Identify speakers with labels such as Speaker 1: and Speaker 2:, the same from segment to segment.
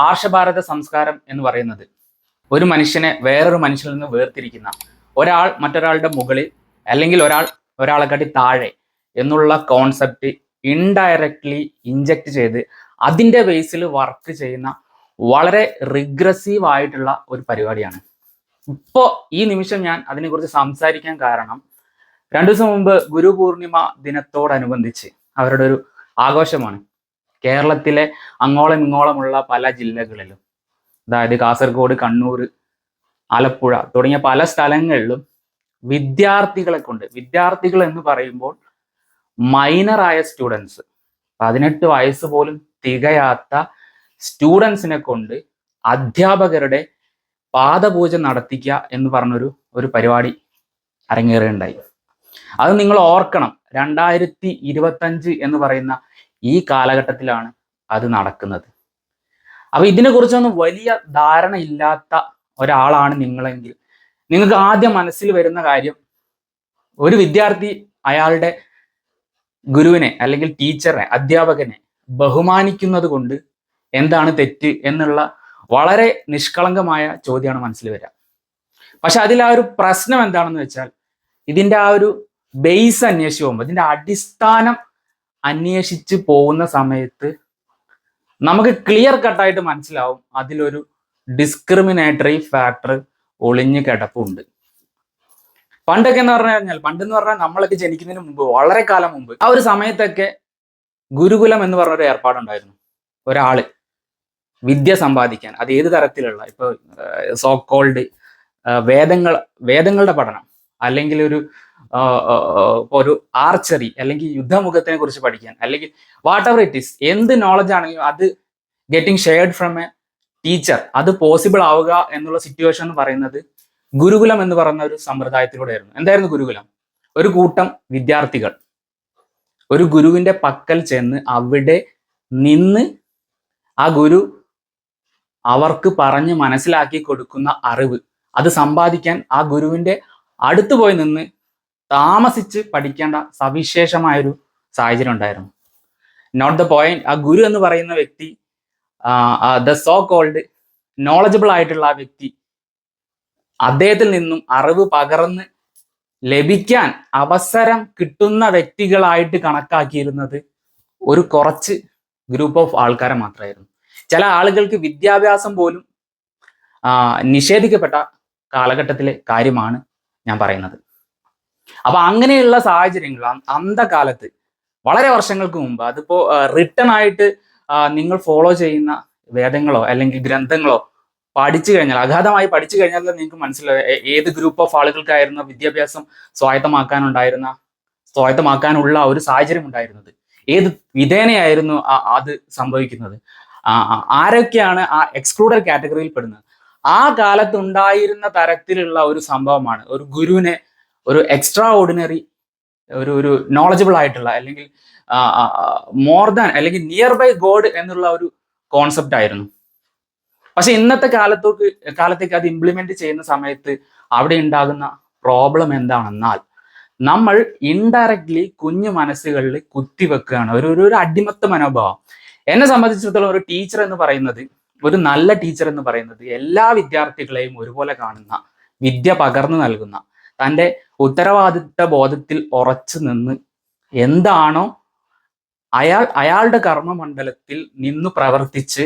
Speaker 1: ആർഷഭാരത സംസ്കാരം എന്ന് പറയുന്നത് ഒരു മനുഷ്യനെ വേറൊരു മനുഷ്യനിൽ നിന്ന് വേർതിരിക്കുന്ന, ഒരാൾ മറ്റൊരാളുടെ മുകളിൽ അല്ലെങ്കിൽ ഒരാളെക്കാട്ടി താഴെ എന്നുള്ള കോൺസെപ്റ്റ് ഇൻഡയറക്ട്ലി ഇൻജക്ട് ചെയ്ത് അതിൻ്റെ ബേസിൽ വർക്ക് ചെയ്യുന്ന വളരെ റിഗ്രസീവ് ആയിട്ടുള്ള ഒരു പരിപാടിയാണ്. ഇപ്പോൾ ഈ നിമിഷം ഞാൻ അതിനെക്കുറിച്ച് സംസാരിക്കാൻ കാരണം, 2 ദിവസം മുമ്പ് ഗുരു പൂർണിമ ദിനത്തോടനുബന്ധിച്ച് അവരുടെ ഒരു ആഘോഷമാണ്. കേരളത്തിലെ അങ്ങോളം ഇങ്ങോളമുള്ള പല ജില്ലകളിലും, അതായത് കാസർഗോഡ്, കണ്ണൂർ, ആലപ്പുഴ തുടങ്ങിയ പല സ്ഥലങ്ങളിലും വിദ്യാർത്ഥികളെ കൊണ്ട്, വിദ്യാർത്ഥികൾ എന്ന് പറയുമ്പോൾ മൈനറായ സ്റ്റുഡൻസ്, 18 വയസ്സ് പോലും തികയാത്ത സ്റ്റുഡൻസിനെ കൊണ്ട് അധ്യാപകരുടെ പാദപൂജ നടത്തിക്കുക എന്ന് പറഞ്ഞൊരു പരിപാടി അരങ്ങേറുകയുണ്ടായി. അത് നിങ്ങൾ ഓർക്കണം, 2025 എന്ന് പറയുന്ന ഈ കാലഘട്ടത്തിലാണ് അത് നടക്കുന്നത്. അപ്പൊ ഇതിനെക്കുറിച്ചൊന്നും വലിയ ധാരണ ഇല്ലാത്ത ഒരാളാണ് നിങ്ങളെങ്കിൽ നിങ്ങൾക്ക് ആദ്യം മനസ്സിൽ വരുന്ന കാര്യം, ഒരു വിദ്യാർത്ഥി അയാളുടെ ഗുരുവിനെ അല്ലെങ്കിൽ ടീച്ചറെ, അധ്യാപകനെ ബഹുമാനിക്കുന്നത് കൊണ്ട് എന്താണ് തെറ്റ് എന്നുള്ള വളരെ നിഷ്കളങ്കമായ ചോദ്യമാണ് മനസ്സിൽ വരിക. പക്ഷെ അതിൽ ആ ഒരു പ്രശ്നം എന്താണെന്ന് വെച്ചാൽ, ഇതിൻ്റെ ആ ഒരു ബേസ് അന്വേഷിച്ച് പോകുമ്പോൾ, ഇതിൻ്റെ അടിസ്ഥാനം അന്വേഷിച്ച് പോകുന്ന സമയത്ത് നമുക്ക് ക്ലിയർ കട്ടായിട്ട് മനസ്സിലാവും അതിലൊരു ഡിസ്ക്രിമിനേറ്ററി ഫാക്ടർ ഒളിഞ്ഞു കിടപ്പുണ്ട്. പണ്ടൊക്കെ എന്ന് പറഞ്ഞാൽ നമ്മളൊക്കെ ജനിക്കുന്നതിന് മുമ്പ്, വളരെ കാലം മുമ്പ്, ആ ഒരു സമയത്തൊക്കെ ഗുരുകുലം എന്ന് പറഞ്ഞൊരു ഏർപ്പാടുണ്ടായിരുന്നു. ഒരാള് വിദ്യ സമ്പാദിക്കാൻ, അത് ഏത് തരത്തിലുള്ള, ഇപ്പോൾ സോ കോൾഡ് വേദങ്ങളുടെ പഠനം, അല്ലെങ്കിൽ ഒരു ആർച്ചറി അല്ലെങ്കിൽ യുദ്ധമുഖത്തിനെ കുറിച്ച് പഠിക്കാൻ, അല്ലെങ്കിൽ വാട്ട് എവർ ഇറ്റ് ഈസ്, എന്ത് നോളജ് ആണെങ്കിലും അത് getting shared from A teacher, അത് പോസിബിൾ ആവുക എന്നുള്ള സിറ്റുവേഷൻ എന്ന് പറയുന്നത് ഗുരുകുലം എന്ന് പറയുന്ന ഒരു സമ്പ്രദായത്തിലൂടെയായിരുന്നു. എന്തായിരുന്നു ഗുരുകുലം? ഒരു കൂട്ടം വിദ്യാർത്ഥികൾ ഒരു ഗുരുവിന്റെ പക്കൽ ചെന്ന് അവിടെ നിന്ന് ആ ഗുരു അവർക്ക് പറഞ്ഞ് മനസ്സിലാക്കി കൊടുക്കുന്ന അറിവ്, അത് സമ്പാദിക്കാൻ ആ ഗുരുവിന്റെ അടുത്ത് പോയി നിന്ന് താമസിച്ച് പഠിക്കേണ്ട സവിശേഷമായൊരു സാഹചര്യം ഉണ്ടായിരുന്നു. നോട്ട് ദ പോയിന്റ്, ആ ഗുരു എന്ന് പറയുന്ന വ്യക്തി, ദ സോ കോൾഡ് നോളജബിൾ ആയിട്ടുള്ള ആ വ്യക്തി, അദ്ദേഹത്തിൽ നിന്നും അറിവ് പകർന്ന് ലഭിക്കാൻ അവസരം കിട്ടുന്ന വ്യക്തികളായിട്ട് കണക്കാക്കിയിരുന്നത് ഒരു കുറച്ച് ഗ്രൂപ്പ് ഓഫ് ആൾക്കാരെ മാത്രമായിരുന്നു. ചില ആളുകൾക്ക് വിദ്യാഭ്യാസം പോലും നിഷേധിക്കപ്പെട്ട കാലഘട്ടത്തിലെ കാര്യമാണ് ഞാൻ പറയുന്നത്. അപ്പൊ അങ്ങനെയുള്ള സാഹചര്യങ്ങൾ അന്ധകാലത്ത്, വളരെ വർഷങ്ങൾക്ക് മുമ്പ്, അതിപ്പോ റിട്ടൺ ആയിട്ട് നിങ്ങൾ ഫോളോ ചെയ്യുന്ന വേദങ്ങളോ അല്ലെങ്കിൽ ഗ്രന്ഥങ്ങളോ പഠിച്ചു കഴിഞ്ഞാൽ, അഗാധമായി പഠിച്ചു കഴിഞ്ഞാൽ നിങ്ങൾക്ക് മനസ്സിലാവും ഏത് ഗ്രൂപ്പ് ഓഫ് ആളുകൾക്കായിരുന്നു വിദ്യാഭ്യാസം സ്വായത്തമാക്കാനുള്ള ഒരു സാഹചര്യം ഉണ്ടായിരുന്നത്, ഏത് വിധേനയായിരുന്നു അത് സംഭവിക്കുന്നത്, ആരൊക്കെയാണ് ആ എക്സ്ക്ലൂഡഡ് കാറ്റഗറിയിൽ പെടുന്നത്. ആ കാലത്ത് ഉണ്ടായിരുന്ന തരത്തിലുള്ള ഒരു സംഭവമാണ് ഒരു ഗുരുവിനെ ഒരു എക്സ്ട്രാ ഓർഡിനറി, ഒരു നോളജബിൾ ആയിട്ടുള്ള, അല്ലെങ്കിൽ മോർ ദാൻ, അല്ലെങ്കിൽ നിയർ ബൈ ഗോഡ് എന്നുള്ള ഒരു കോൺസെപ്റ്റ് ആയിരുന്നു. പക്ഷെ ഇന്നത്തെ കാലത്തേക്ക് അത് ഇംപ്ലിമെന്റ് ചെയ്യുന്ന സമയത്ത് അവിടെ ഉണ്ടാകുന്ന പ്രോബ്ലം എന്താണെന്നാൽ, നമ്മൾ ഇൻഡയറക്ട്ലി കുഞ്ഞു മനസ്സുകളിൽ കുത്തിവെക്കുകയാണ് ഒരു അടിമത്ത മനോഭാവം. എന്നെ സംബന്ധിച്ചിടത്തോളം ഒരു ടീച്ചർ എന്ന് പറയുന്നത്, ഒരു നല്ല ടീച്ചർ എന്ന് പറയുന്നത് എല്ലാ വിദ്യാർത്ഥികളെയും ഒരുപോലെ കാണുന്ന, വിദ്യ പകർന്നു നൽകുന്ന, തൻ്റെ ഉത്തരവാദിത്ത ബോധത്തിൽ ഉറച്ചു നിന്ന് എന്താണോ അയാളുടെ കർമ്മമണ്ഡലത്തിൽ നിന്ന് പ്രവർത്തിച്ച്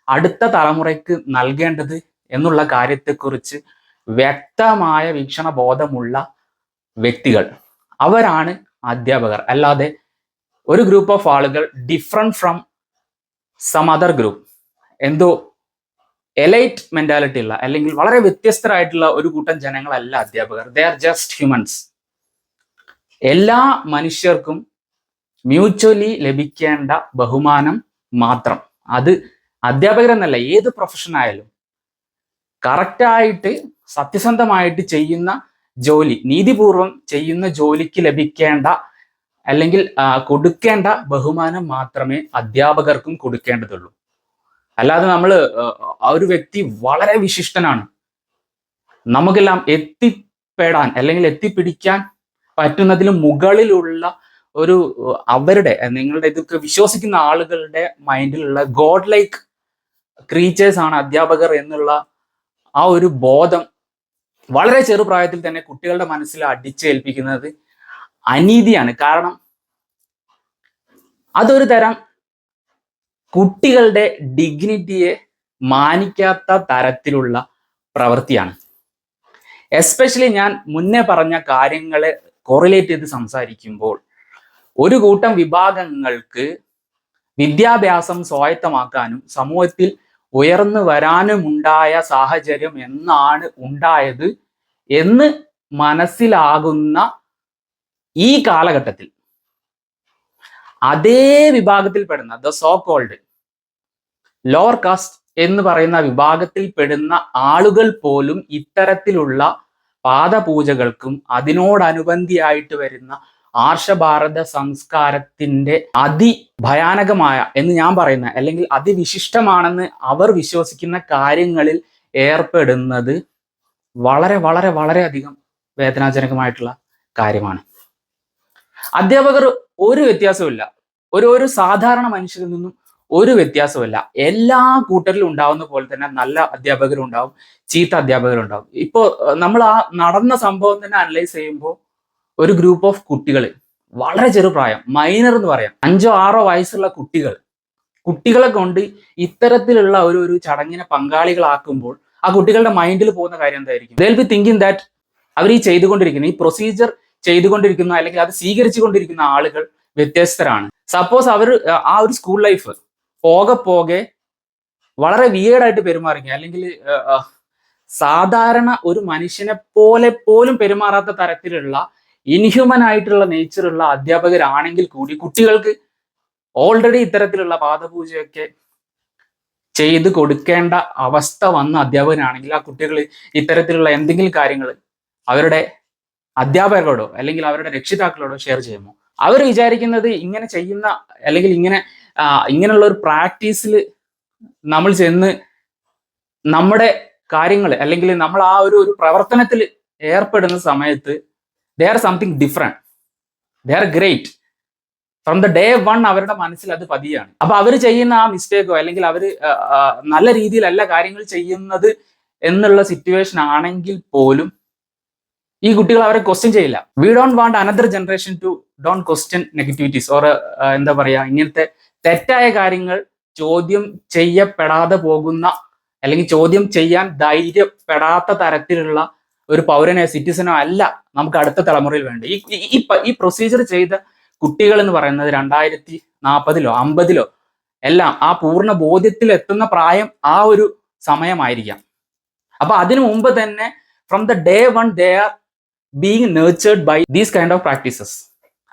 Speaker 1: അടുത്ത തലമുറയ്ക്ക് നൽകേണ്ടത് എന്നുള്ള കാര്യത്തെക്കുറിച്ച് വ്യക്തമായ വീക്ഷണബോധമുള്ള വ്യക്തികൾ, അവരാണ് അധ്യാപകർ. അല്ലാതെ ഒരു ഗ്രൂപ്പ് ഓഫ് ആളുകൾ different from some other group, എന്തോ എലൈറ്റ് മെന്റാലിറ്റി ഉള്ള, അല്ലെങ്കിൽ വളരെ വ്യത്യസ്തരായിട്ടുള്ള ഒരു കൂട്ടം ജനങ്ങളല്ല അധ്യാപകർ. They are just humans. എല്ലാ മനുഷ്യർക്കും മ്യൂച്വലി ലഭിക്കേണ്ട ബഹുമാനം മാത്രം, അത് അധ്യാപകരെന്നല്ല, ഏത് പ്രൊഫഷൻ ആയാലും കറക്റ്റായിട്ട് സത്യസന്ധമായിട്ട് ചെയ്യുന്ന ജോലി, നീതിപൂർവം ചെയ്യുന്ന ജോലിക്ക് ലഭിക്കേണ്ട അല്ലെങ്കിൽ കൊടുക്കേണ്ട ബഹുമാനം മാത്രമേ അധ്യാപകർക്കും കൊടുക്കേണ്ടതുള്ളൂ. അല്ലാതെ ആ ഒരു വ്യക്തി വളരെ വിശിഷ്ടനാണ്, നമുക്കെല്ലാം എത്തിപ്പെടാൻ അല്ലെങ്കിൽ എത്തിപ്പിടിക്കാൻ പറ്റുന്നതിലും മുകളിലുള്ള അവരുടെ, നിങ്ങളുടെ ഇതൊക്കെ വിശ്വസിക്കുന്ന ആളുകളുടെ മൈൻഡിലുള്ള ഗോഡ് ലൈക്ക് ക്രീച്ചേഴ്സ് ആണ് അധ്യാപകർ എന്നുള്ള ആ ഒരു ബോധം വളരെ ചെറുപ്രായത്തിൽ തന്നെ കുട്ടികളുടെ മനസ്സിൽ അടിച്ചേൽപ്പിക്കുന്നത് അനീതിയാണ്. കാരണം അതൊരു തരം കുട്ടികളുടെ ഡിഗ്നിറ്റിയെ മാനിക്കാത്ത തരത്തിലുള്ള പ്രവൃത്തിയാണ്. എസ്പെഷ്യലി ഞാൻ മുന്നേ പറഞ്ഞ കാര്യങ്ങളെ കോറിലേറ്റ് ചെയ്ത് സംസാരിക്കുമ്പോൾ ഒരു കൂട്ടം വിഭാഗങ്ങൾക്ക് വിദ്യാഭ്യാസം സ്വായത്തമാക്കാനും സമൂഹത്തിൽ ഉയർന്നു വരാനുമുണ്ടായ സാഹചര്യം എന്നാണ് ഉണ്ടായത് എന്ന് മനസ്സിലാകുന്ന ഈ കാലഘട്ടത്തിൽ അതേ വിഭാഗത്തിൽപ്പെടുന്ന the so called lower caste എന്ന് പറയുന്ന വിഭാഗത്തിൽ പെടുന്ന ആളുകൾ പോലും ഇത്തരത്തിലുള്ള പാദപൂജകൾക്കും അതിനോടനുബന്ധിയായിട്ട് വരുന്ന ആർഷഭാരത സംസ്കാരത്തിന്റെ അതിഭയാനകമായ എന്ന് ഞാൻ പറയുന്ന അല്ലെങ്കിൽ അതിവിശിഷ്ടമാണെന്ന് അവർ വിശ്വസിക്കുന്ന കാര്യങ്ങളിൽ ഏർപ്പെടുന്നത് വളരെ വളരെ വളരെയധികം വേദനാജനകമായിട്ടുള്ള കാര്യമാണ്. അധ്യാപകർ ഒരു വ്യത്യാസമില്ല, ഒരു സാധാരണ മനുഷ്യരിൽ നിന്നും ഒരു വ്യത്യാസമില്ല. എല്ലാ കൂട്ടരിലും ഉണ്ടാവുന്ന പോലെ തന്നെ നല്ല അധ്യാപകരും ഉണ്ടാവും, ചീത്ത അധ്യാപകരുണ്ടാവും. ഇപ്പോ നമ്മൾ ആ നടന്ന സംഭവം തന്നെ അനലൈസ് ചെയ്യുമ്പോൾ ഒരു ഗ്രൂപ്പ് ഓഫ് കുട്ടികൾ, വളരെ ചെറുപ്രായം, മൈനർ എന്ന് പറയാം, 5-6 വയസ്സുള്ള കുട്ടികളെ കൊണ്ട് ഇത്തരത്തിലുള്ള ഒരു ചടങ്ങിനെ പങ്കാളികളാക്കുമ്പോൾ ആ കുട്ടികളുടെ മൈൻഡിൽ പോകുന്ന കാര്യം എന്തായിരിക്കും? They will be thinking that അവർ ഈ ചെയ്തുകൊണ്ടിരിക്കുന്ന ഈ പ്രൊസീജിയർ ചെയ്തുകൊണ്ടിരിക്കുന്ന അല്ലെങ്കിൽ അത് സ്വീകരിച്ചു കൊണ്ടിരിക്കുന്ന ആളുകൾ വ്യത്യസ്തരാണ്. സപ്പോസ് അവർ ആ ഒരു സ്കൂൾ ലൈഫ് പോകെ വളരെ വിയേർഡായിട്ട് പെരുമാറുക അല്ലെങ്കിൽ സാധാരണ ഒരു മനുഷ്യനെ പോലെ പോലും പെരുമാറാത്ത തരത്തിലുള്ള ഇൻഹ്യൂമൻ ആയിട്ടുള്ള നേച്ചറുള്ള അധ്യാപകരാണെങ്കിൽ കൂടി കുട്ടികൾക്ക് ഓൾറെഡി ഇത്തരത്തിലുള്ള പാദപൂജയൊക്കെ ചെയ്ത് കൊടുക്കേണ്ട അവസ്ഥ വന്ന അധ്യാപകനാണെങ്കിൽ ആ കുട്ടികൾ ഇത്തരത്തിലുള്ള എന്തെങ്കിലും കാര്യങ്ങൾ അവരുടെ അധ്യാപകരോടോ അല്ലെങ്കിൽ അവരുടെ രക്ഷിതാക്കളോടോ ഷെയർ ചെയ്യുമോ? അവർ വിചാരിക്കുന്നത് ഇങ്ങനെ ചെയ്യുന്ന അല്ലെങ്കിൽ ഇങ്ങനെയുള്ള ഒരു പ്രാക്ടീസിൽ നമ്മൾ ചെന്ന് നമ്മുടെ കാര്യങ്ങൾ അല്ലെങ്കിൽ നമ്മൾ ആ ഒരു പ്രവർത്തനത്തിൽ ഏർപ്പെടുന്ന സമയത്ത് they are something different, they are great. From the day 1 അവരുടെ മനസ്സിൽ അത് പതിയാണ്. അപ്പൊ അവർ ചെയ്യുന്ന ആ മിസ്റ്റേക്കോ അല്ലെങ്കിൽ അവർ നല്ല രീതിയിലല്ല കാര്യങ്ങൾ ചെയ്യുന്നത് എന്നുള്ള സിറ്റുവേഷൻ ആണെങ്കിൽ പോലും ഈ കുട്ടികൾ അവരെ ക്വസ്റ്റ്യൻ ചെയ്യില്ല. We don't want another generation to don't question negativities or എന്താ പറയാ, ഇങ്ങനത്തെ തെറ്റായ കാര്യങ്ങൾ ചോദ്യം ചെയ്യപ്പെടാതെ പോകുന്ന അല്ലെങ്കിൽ ചോദ്യം ചെയ്യാൻ ധൈര്യപ്പെടാത്ത തരത്തിലുള്ള ഒരു പൗരനോ സിറ്റിസനോ അല്ല നമുക്ക് അടുത്ത തലമുറയിൽ വേണ്ട. ഈ പ്രൊസീജിയർ ചെയ്ത കുട്ടികൾ എന്ന് പറയുന്നത് 2040-ലോ 50-ലോ എല്ലാം ആ പൂർണ്ണ ബോധ്യത്തിൽ എത്തുന്ന പ്രായം ആ ഒരു സമയമായിരിക്കാം. അപ്പൊ അതിനു മുമ്പ് തന്നെ from the day 1 they are being nurtured by these kind of practices.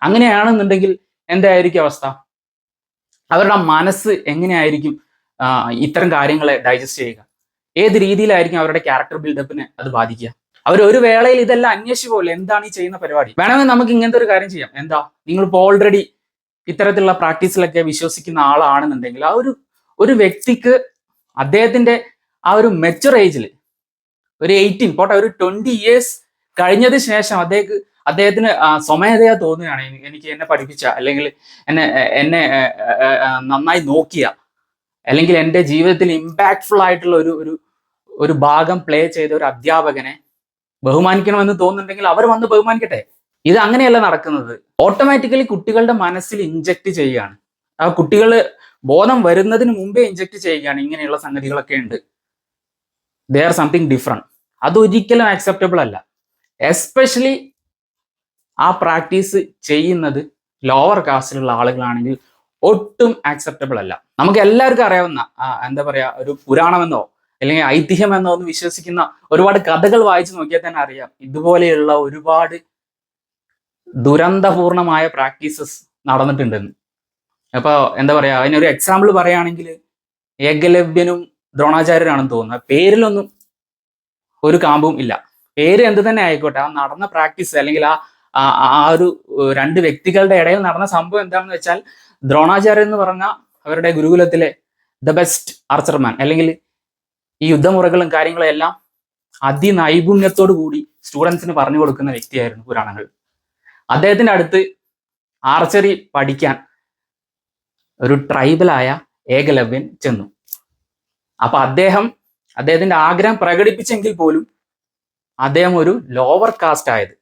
Speaker 1: അങ്ങനെയാണെന്നുണ്ടെങ്കിൽ എന്തായിരിക്കും അവസ്ഥ? അവരുടെ മനസ്സ് എങ്ങനെയായിരിക്കും ഇത്തരം കാര്യങ്ങളെ ഡൈജസ്റ്റ് ചെയ്യുക? ഏത് രീതിയിലായിരിക്കും അവരുടെ ക്യാരക്ടർ ബിൽഡപ്പിനെ അത് ബാധിക്കുക? അവർ ഒരു വേളയിൽ ഇതെല്ലാം അന്വേഷിച്ചു പോലെ എന്താണ് ഈ ചെയ്യുന്ന പരിപാടി? വേണമെങ്കിൽ നമുക്ക് ഇങ്ങനത്തെ ഒരു കാര്യം ചെയ്യാം. എന്താ, നിങ്ങളിപ്പോൾ ഓൾറെഡി ഇത്തരത്തിലുള്ള പ്രാക്ടീസിലൊക്കെ വിശ്വസിക്കുന്ന ആളാണെന്നുണ്ടെങ്കിൽ ആ ഒരു വ്യക്തിക്ക് അദ്ദേഹത്തിന്റെ ആ ഒരു മെച്ചുർ ഏജിൽ ഒരു 18 പോട്ടെ ഒരു 20 ഇയേഴ്സ് കഴിഞ്ഞതിന് ശേഷം അദ്ദേഹത്തിന് സ്വമേധയാ തോന്നുകയാണ് എനിക്ക് എന്നെ പഠിപ്പിച്ച അല്ലെങ്കിൽ എന്നെ നന്നായി നോക്കിയ അല്ലെങ്കിൽ എൻ്റെ ജീവിതത്തിൽ ഇമ്പാക്ട്ഫുൾ ആയിട്ടുള്ള ഒരു ഭാഗം പ്ലേ ചെയ്ത ഒരു അധ്യാപകനെ ബഹുമാനിക്കണമെന്ന് തോന്നുന്നുണ്ടെങ്കിൽ അവർ വന്ന് ബഹുമാനിക്കട്ടെ. ഇത് അങ്ങനെയല്ല നടക്കുന്നത്. ഓട്ടോമാറ്റിക്കലി കുട്ടികളുടെ മനസ്സിൽ ഇൻജക്ട് ചെയ്യുകയാണ്. ആ കുട്ടികൾ ബോധം വരുന്നതിന് മുമ്പേ ഇൻജക്ട് ചെയ്യുകയാണ് ഇങ്ങനെയുള്ള സംഗതികളൊക്കെ ഉണ്ട്, ദേ ആർ സംതിങ് ഡിഫറെന്റ്. അതൊരിക്കലും ആക്സെപ്റ്റബിൾ അല്ല. എസ്പെഷ്യലി ആ പ്രാക്ടീസ് ചെയ്യുന്നത് ലോവർ കാസ്റ്റിലുള്ള ആളുകളാണെങ്കിൽ ഒട്ടും ആക്സെപ്റ്റബിൾ അല്ല. നമുക്ക് എല്ലാവർക്കും അറിയാവുന്ന എന്താ പറയാ, ഒരു പുരാണമെന്നോ അല്ലെങ്കിൽ ഐതിഹ്യമെന്നോ ഒന്ന് വിശ്വസിക്കുന്ന ഒരുപാട് കഥകൾ വായിച്ചു നോക്കിയാൽ തന്നെ അറിയാം ഇതുപോലെയുള്ള ഒരുപാട് ദുരന്തപൂർണമായ പ്രാക്ടീസസ് നടന്നിട്ടുണ്ടെന്ന്. അപ്പൊ എന്താ പറയാ, അതിനൊരു എക്സാമ്പിൾ പറയുകയാണെങ്കിൽ ഏകലവ്യനും ദ്രോണാചാര്യരാണെന്ന് തോന്നുന്നത്. പേരിലൊന്നും ഒരു കാമ്പും ഇല്ല. പേര് എന്ത് തന്നെ ആയിക്കോട്ടെ, ആ നടന്ന പ്രാക്ടീസ് അല്ലെങ്കിൽ ആ ഒരു 2 വ്യക്തികളുടെ ഇടയിൽ നടന്ന സംഭവം എന്താണെന്ന് വെച്ചാൽ ദ്രോണാചാര്യ എന്ന് പറഞ്ഞ അവരുടെ ഗുരുകുലത്തിലെ ദ ബെസ്റ്റ് ആർച്ചർമാൻ അല്ലെങ്കിൽ ഈ യുദ്ധമുറകളും കാര്യങ്ങളും എല്ലാം അതിനൈപുണ്യത്തോടു കൂടി സ്റ്റുഡൻസിന് പറഞ്ഞു കൊടുക്കുന്ന വ്യക്തിയായിരുന്നു പുരാണങ്ങൾ. അദ്ദേഹത്തിന്റെ അടുത്ത് ആർച്ചറി പഠിക്കാൻ ഒരു ട്രൈബലായ ഏകലവ്യൻ ചെന്നു. അപ്പൊ അദ്ദേഹത്തിന്റെ ആഗ്രഹം പ്രകടിപ്പിച്ചെങ്കിൽ പോലും അദ്ദേഹം ഒരു ലോവർ കാസ്റ്റ് ആയത്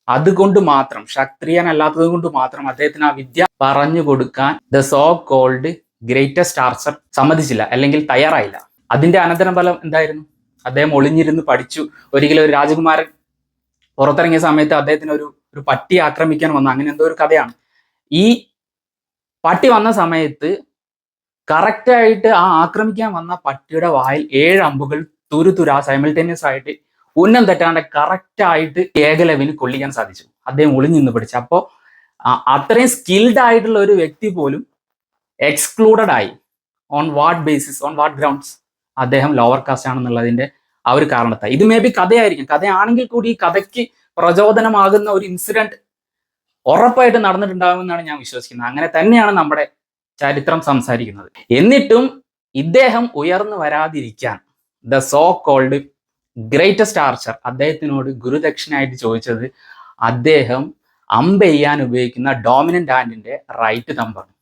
Speaker 1: അതുകൊണ്ട് മാത്രം, ക്ഷത്രിയനല്ലാത്തത് കൊണ്ട് മാത്രം അദ്ദേഹത്തിന് ആ വിദ്യ പറഞ്ഞു കൊടുക്കാൻ the so called greatest archer സമ്മതിച്ചില്ല, അല്ലെങ്കിൽ തയ്യാറായില്ല. അതിന്റെ അനന്തരഫലം എന്തായിരുന്നു? അദ്ദേഹം ഒളിഞ്ഞിരുന്ന് പഠിച്ചു. ഒരിക്കലും ഒരു രാജകുമാരൻ പുറത്തിറങ്ങിയ സമയത്ത് അദ്ദേഹത്തിന് ഒരു പട്ടി ആക്രമിക്കാൻ വന്ന, അങ്ങനെ എന്തോ ഒരു കഥയാണ്. ഈ പട്ടി വന്ന സമയത്ത് കറക്റ്റായിട്ട് ആ ആക്രമിക്കാൻ വന്ന പട്ടിയുടെ വായിൽ 7 അമ്പുകൾ തുരുതുരാ സൈമിൾട്ടേനിയസ് ആയിട്ട് ഉന്നം തെറ്റാണ്ട് കറക്റ്റായിട്ട് ഏകലവ്യന് കൊള്ളിക്കാൻ സാധിച്ചു. അദ്ദേഹം ഒളിഞ്ഞിന്ന് പഠിച്ചു. അപ്പോൾ അത്രയും സ്കിൽഡ് ആയിട്ടുള്ള ഒരു വ്യക്തി പോലും എക്സ്ക്ലൂഡഡ് ആയി. On what basis, on what grounds? അദ്ദേഹം ലോവർ കാസ്റ്റ് ആണെന്നുള്ളതിന്റെ ആ ഒരു കാരണത്താൽ. ഇത് മേ ബി കഥയായിരിക്കും. കഥയാണെങ്കിൽ കൂടി ഈ കഥയ്ക്ക് പ്രചോദനമാകുന്ന ഒരു ഇൻസിഡന്റ് ഉറപ്പായിട്ട് നടന്നിട്ടുണ്ടാകുമെന്നാണ് ഞാൻ വിശ്വസിക്കുന്നത്. അങ്ങനെ തന്നെയാണ് നമ്മുടെ ചരിത്രം സംസാരിക്കുന്നത്. എന്നിട്ടും ഇദ്ദേഹം ഉയർന്നു വരാതിരിക്കാൻ the so called greatest archer അദ്ദേഹത്തിനോട് ഗുരുദക്ഷിണയായിട്ട് ചോദിച്ചത് അദ്ദേഹം അമ്പ് ചെയ്യാൻ ഉപയോഗിക്കുന്ന ഡോമിനന്റ് ഹാൻഡിന്റെ റൈറ്റ് തമ്പാണ്.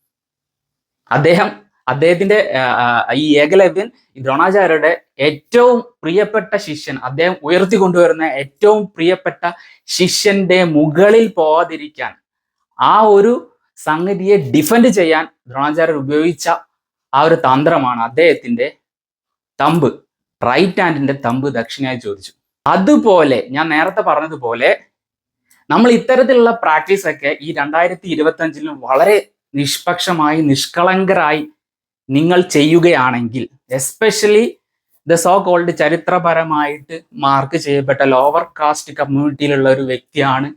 Speaker 1: അദ്ദേഹത്തിന്റെ ഈ ഏകലവ്യൻ ദ്രോണാചാര്യരുടെ ഏറ്റവും പ്രിയപ്പെട്ട ശിഷ്യൻ, അദ്ദേഹം ഉയർത്തിക്കൊണ്ടുവരുന്ന ഏറ്റവും പ്രിയപ്പെട്ട ശിഷ്യന്റെ മുകളിൽ പോവാതിരിക്കാൻ, ആ ഒരു സംഗതിയെ ഡിഫെൻഡ് ചെയ്യാൻ ദ്രോണാചാര്യർ ഉപയോഗിച്ച ആ ഒരു തന്ത്രമാണ് അദ്ദേഹത്തിന്റെ തമ്പ്, റൈറ്റ് ഹാൻഡിന്റെ തമ്പ് ദക്ഷിണയായി ചോദിച്ചു. അതുപോലെ ഞാൻ നേരത്തെ പറഞ്ഞതുപോലെ നമ്മൾ ഇത്തരത്തിലുള്ള പ്രാക്ടീസ് ഒക്കെ ഈ 2025 വളരെ നിഷ്പക്ഷമായി നിഷ്കളങ്കരായി നിങ്ങൾ ചെയ്യുകയാണെങ്കിൽ, എസ്പെഷ്യലി ദ സോ കോൾഡ് ചരിത്രപരമായിട്ട് മാർക്ക് ചെയ്യപ്പെട്ട ലോവർ കാസ്റ്റ് കമ്മ്യൂണിറ്റിയിലുള്ള ഒരു വ്യക്തിയാണ്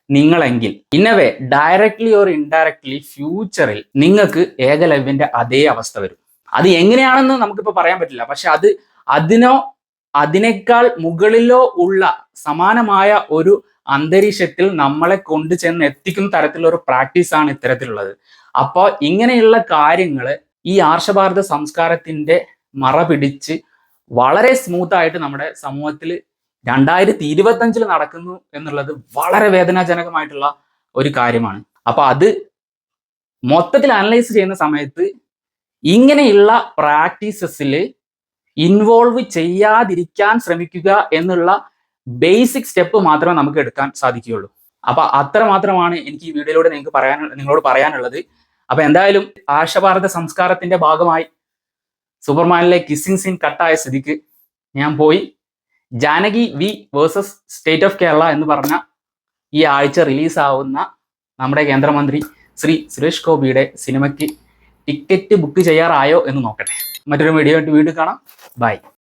Speaker 1: നിങ്ങളെങ്കിൽ, ഇന്നവേ ഡയറക്ട്ലി ഓർ ഇൻഡയറക്ട്ലി ഫ്യൂച്ചറിൽ നിങ്ങൾക്ക് ഏകലവ്യന്റെ അതേ അവസ്ഥ വരും. അത് എങ്ങനെയാണെന്ന് നമുക്കിപ്പോൾ പറയാൻ പറ്റില്ല. പക്ഷെ അതിനേക്കാൾ മുകളിലോ ഉള്ള സമാനമായ ഒരു അന്തരീക്ഷത്തിൽ നമ്മളെ കൊണ്ടു ചെന്ന് എത്തിക്കുന്ന തരത്തിലുള്ള ഒരു പ്രാക്ടീസാണ് ഇത്തരത്തിലുള്ളത്. അപ്പോൾ ഇങ്ങനെയുള്ള കാര്യങ്ങൾ ഈ ആർഷഭാരത സംസ്കാരത്തിന്റെ മറ പിടിച്ച് വളരെ സ്മൂത്തായിട്ട് നമ്മുടെ സമൂഹത്തിൽ 2025 നടക്കുന്നു എന്നുള്ളത് വളരെ വേദനാജനകമായിട്ടുള്ള ഒരു കാര്യമാണ്. അപ്പൊ അത് മൊത്തത്തിൽ അനലൈസ് ചെയ്യുന്ന സമയത്ത് ഇങ്ങനെയുള്ള പ്രാക്ടീസസിൽ ഇൻവോൾവ് ചെയ്യാതിരിക്കാൻ ശ്രമിക്കുക എന്നുള്ള ബേസിക് സ്റ്റെപ്പ് മാത്രമേ നമുക്ക് എടുക്കാൻ സാധിക്കുകയുള്ളൂ. അപ്പൊ അത്ര മാത്രമാണ് എനിക്ക് ഈ വീഡിയോയിലൂടെ നിങ്ങളോട് പറയാനുള്ളത്. അപ്പൊ എന്തായാലും ആർഷഭാരത സംസ്കാരത്തിന്റെ ഭാഗമായി സൂപ്പർമാനിലെ കിസ്സിംഗ് സീൻ കട്ടായ സ്ഥിതിക്ക് ഞാൻ പോയി Janaki v versus state of Kerala എന്ന് പറഞ്ഞ ഈ ആഴ്ച റിലീസാവുന്ന നമ്മുടെ കേന്ദ്രമന്ത്രി ശ്രീ സുരേഷ് ഗോപിയുടെ സിനിമയ്ക്ക് ടിക്കറ്റ് ബുക്ക് ചെയ്യാറായോ എന്ന് നോക്കട്ടെ. മറ്റൊരു വീഡിയോ ആയിട്ട് വീണ്ടും കാണാം. ബൈ.